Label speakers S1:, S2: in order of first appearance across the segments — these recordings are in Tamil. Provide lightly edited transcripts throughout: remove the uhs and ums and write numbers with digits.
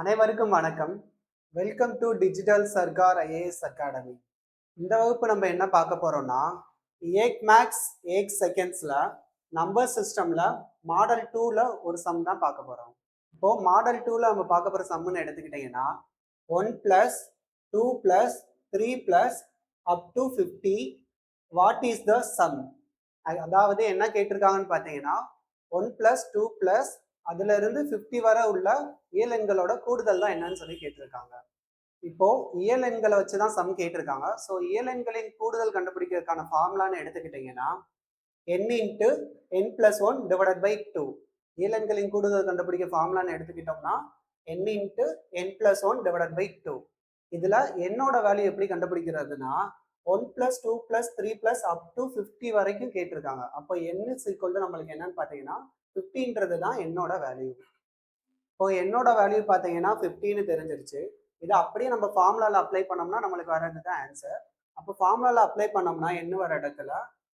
S1: அனைவருக்கும் வணக்கம். Welcome to digital Sarkar IAS academy. இந்த வகுப்பு நம்ம என்ன பார்க்க போறோம்னா, ஏக் மேக்ஸ் ஏக் செகண்ட்ஸ்ல நம்பர் சிஸ்டம்ல மாடல் 2ல ஒரு சம் தான் பார்க்க போறோம். இப்போ மாடல் 2ல நம்ம பார்க்க போற சம்னு எடுத்துக்கிட்டீங்கன்னா 1 plus 2 plus 3 plus up to 50 what is the some. அதாவது என்ன கேட்டிருக்காங்கன்னு பார்த்தீங்கன்னா 1 பிளஸ் 2 பிளஸ் அதுல இருந்து 50 வரை உள்ள இயல் எண்களோட கூடுதல் தான் என்னன்னு சொல்லி கேட்டிருக்காங்க. இப்போ இயல் எண்களை வச்சுதான் சம் கேட்டிருக்காங்க. ஸோ இயல் எண்களின் கூடுதல் கண்டுபிடிக்கிறதுக்கான ஃபார்முலான்னு எடுத்துக்கிட்டீங்கன்னா n into n plus one divided by two. இயல் எண்களின் கூடுதல் கண்டுபிடிக்க ஃபார்முலான்னு எடுத்துக்கிட்டோம்னா n into n plus one divided by two. இதுல என்னோட வேல்யூ எப்படி கண்டுபிடிக்கிறதுனா 1 plus 2 plus 3 plus up to 50 வரைக்கும் கேட்டிருக்காங்க. அப்போ n இஸ் ஈக்குவல் டு நம்மளுக்கு என்னன்னு பார்த்தீங்கன்னா 50ன்றது தான் என்னோட வேல்யூ. இப்போ என்னோட வேல்யூ பார்த்தீங்கன்னா 50ன்னு தெரிஞ்சிருச்சு. இதை அப்படியே நம்ம ஃபார்முலால அப்ளை பண்ணோம்னா நம்மளுக்கு வர்றது தான் ஆன்சர். அப்போ ஃபார்முலால அப்ளை பண்ணோம்னா என்ன வர இடத்துல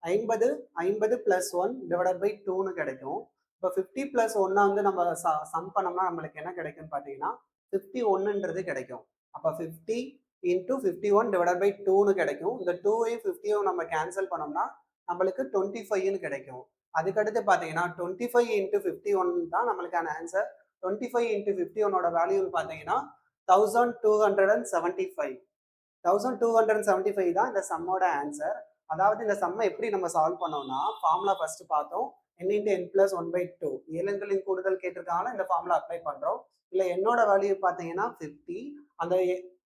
S1: 50 பிளஸ் ஒன் டிவைடட் பை டூன்னு கிடைக்கும். இப்போ 50 பிளஸ் ஒன்னை வந்து நம்ம சம் பண்ணோம்னா நம்மளுக்கு என்ன கிடைக்கும்னு பார்த்தீங்கன்னா 51ன்றது கிடைக்கும். அப்போ 50 இன்டூ 51 டிவைடட் பை டூன்னு கிடைக்கும். இந்த 2ஐயும் 50யும் நம்ம கேன்சல் பண்ணோம்னா நம்மளுக்கு 25ன்னு கிடைக்கும். அதுக்கடுத்து பார்த்தீங்கன்னா 25 இன்டூ 51 தான் நம்மளுக்கான ஆன்சர். 25 இன்டூ 51ஓட வேல்யூன்னு பார்த்தீங்கன்னா 1275. 1275 தான் இந்த சம்மோட ஆன்சர். அதாவது இந்த சம்மை எப்படி நம்ம சால்வ் பண்ணோம்னா ஃபார்முலா ஃபர்ஸ்ட் பார்த்தோம். n into n plus one by two இயலங்களின் கூடுதல் கேட்டிருக்காங்கன்னா இந்த ஃபார்முலா அப்ளை பண்றோம். இல்லை என்னோட வேல்யூ பார்த்தீங்கன்னா 50. அந்த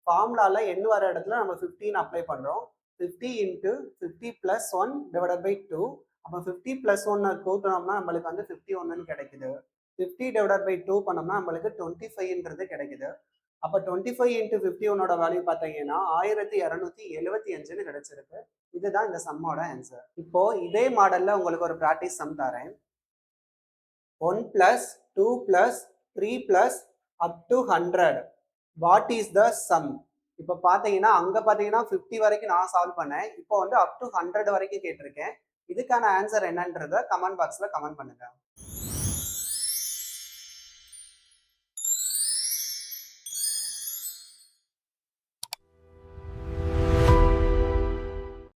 S1: ஃபார்முலால n வர இடத்துல நம்ம 15 அப்ளை பண்றோம். 50 into 50 plus one divided by two. அப்போ 50 பிளஸ் ஒன்னு கூட்டினோம்னா நம்மளுக்கு வந்து 51ன்னு கிடைக்குது. 50 டிவைடட் பை டூ பண்ணோம்னா நம்மளுக்கு 25ன்றது கிடைக்குது. அப்போ 25 இன்டூ 51ஓட வேல்யூ பார்த்தீங்கன்னா 1275ன்னு கிடைச்சிருக்கு. இதுதான் இந்த சம்மோட ஆன்சர். இப்போ இதே மாடல்ல உங்களுக்கு ஒரு ப்ராக்டிஸ் சம் தரேன். 1 plus 2 plus 3 plus up to 100 what is the some. இப்போ பார்த்தீங்கன்னா அங்க பார்த்தீங்கன்னா 50 வரைக்கும் நான் சால்வ் பண்ணேன். இப்போ வந்து அப் டு 100 வரைக்கும் கேட்டிருக்கேன். இதுக்கான ஆன்சர் என்னன்றத கமெண்ட் பாக்ஸ்ல கமெண்ட் பண்ணுங்க.